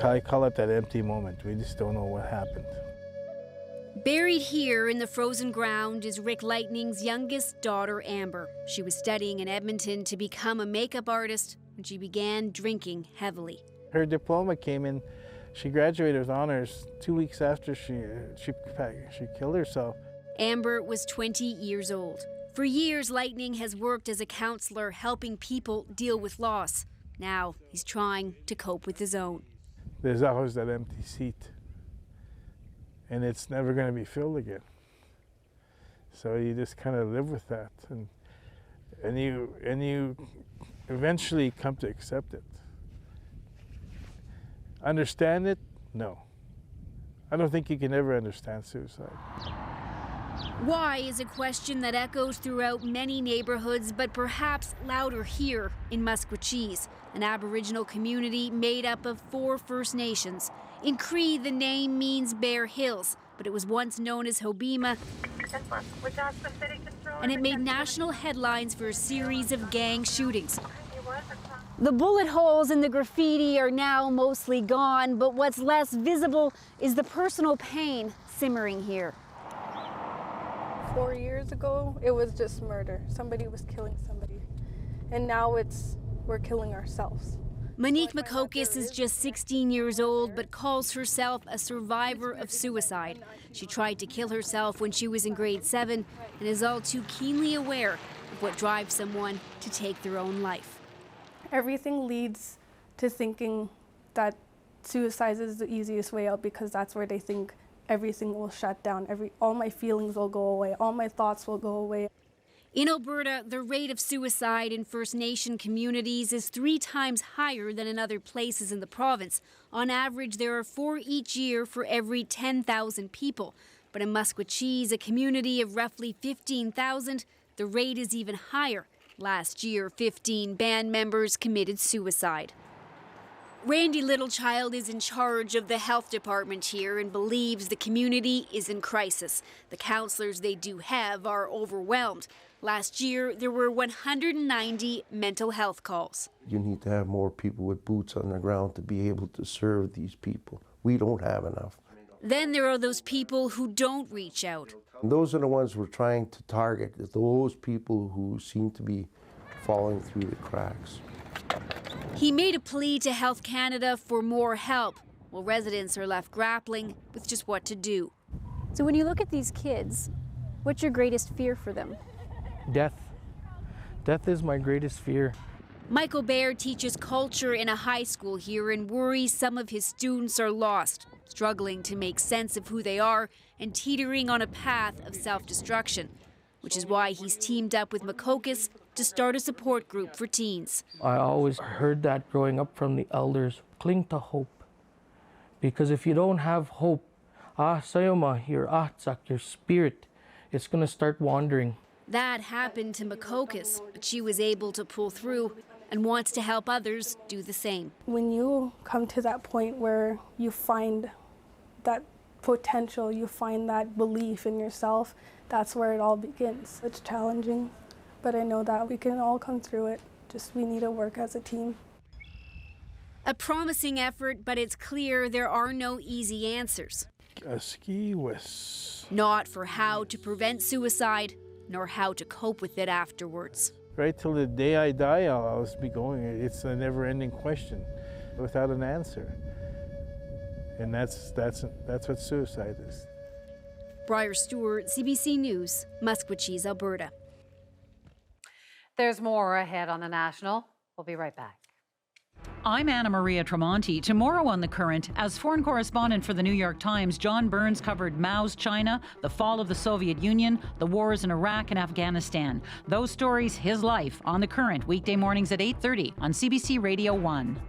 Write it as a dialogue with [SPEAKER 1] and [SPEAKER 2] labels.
[SPEAKER 1] I call it that empty moment. We just don't know what happened.
[SPEAKER 2] Buried here in the frozen ground is Rick Lightning's youngest daughter, Amber. She was studying in Edmonton to become a makeup artist when she began drinking heavily.
[SPEAKER 1] Her diploma came in. She graduated with honors 2 weeks after she killed herself.
[SPEAKER 2] Amber was 20 years old. For years, Lightning has worked as a counselor helping people deal with loss. Now he's trying to cope with his own.
[SPEAKER 1] There's always that empty seat, and it's never going to be filled again. So you just kind of live with that, and you eventually come to accept it. Understand it? No. I don't think you can ever understand suicide.
[SPEAKER 2] Why is a question that echoes throughout many neighborhoods, but perhaps louder here in Maskwacis, an Aboriginal community made up of 4 First Nations. In Cree, the name means Bare Hills, but it was once known as Hobima, and it made national headlines for a series of gang shootings. The bullet holes in the graffiti are now mostly gone, but what's less visible is the personal pain simmering here.
[SPEAKER 3] 4 years ago, it was just murder. Somebody was killing somebody. And now we're killing ourselves.
[SPEAKER 2] MONIQUE MAKOKIS is just 16 years old, but calls herself a survivor of suicide. She tried to kill herself when she was in grade 7 and is all too keenly aware of what drives someone to take their own life.
[SPEAKER 3] Everything leads to thinking that suicide is the easiest way out because that's where they think everything will shut down. All my feelings will go away. All my thoughts will go away.
[SPEAKER 2] In Alberta, the rate of suicide in First Nation communities is 3 times higher than in other places in the province. On average, there are 4 each year for every 10,000 people. But in Maskwacis, a community of roughly 15,000, the rate is even higher. Last year, 15 band members committed suicide. Randy Littlechild is in charge of the health department here and believes the community is in crisis. The counselors they do have are overwhelmed. Last year, there were 190 mental health calls.
[SPEAKER 4] You need to have more people with boots on the ground to be able to serve these people. We don't have enough.
[SPEAKER 2] Then there are those people who don't reach out.
[SPEAKER 4] And those are the ones we're trying to target, those people who seem to be falling through the cracks.
[SPEAKER 2] He made a plea to Health Canada for more help, while residents are left grappling with just what to do.
[SPEAKER 5] So when you look at these kids, what's your greatest fear for them?
[SPEAKER 6] Death. Death is my greatest fear.
[SPEAKER 2] Michael Baird teaches culture in a high school here and worries some of his students are lost, struggling to make sense of who they are and teetering on a path of self-destruction, which is why he's teamed up with MAKOKIS to start a support group for teens.
[SPEAKER 6] I always heard that growing up from the elders, cling to hope. Because if you don't have hope, sayoma, your spirit, it's going to start wandering.
[SPEAKER 2] That happened to MAKOKIS, but she was able to pull through and wants to help others do the same.
[SPEAKER 3] When you come to that point where you find that potential, you find that belief in yourself, that's where it all begins. It's challenging, but I know that we can all come through it. Just we need to work as a team.
[SPEAKER 2] A promising effort, but it's clear there are no easy answers. Not for how to prevent suicide, nor how to cope with it afterwards.
[SPEAKER 1] Right till the day I die, I'll always be going. It's a never-ending question without an answer. And that's what suicide is.
[SPEAKER 2] Briar Stewart, CBC News, Maskwacis, Alberta.
[SPEAKER 7] There's more ahead on The National. We'll be right back.
[SPEAKER 8] I'm Anna Maria Tremonti. Tomorrow on The Current, as foreign correspondent for the New York Times, John Burns covered Mao's China, the fall of the Soviet Union, the wars in Iraq and Afghanistan. Those stories, his life, on The Current, weekday mornings at 8:30 on CBC Radio 1.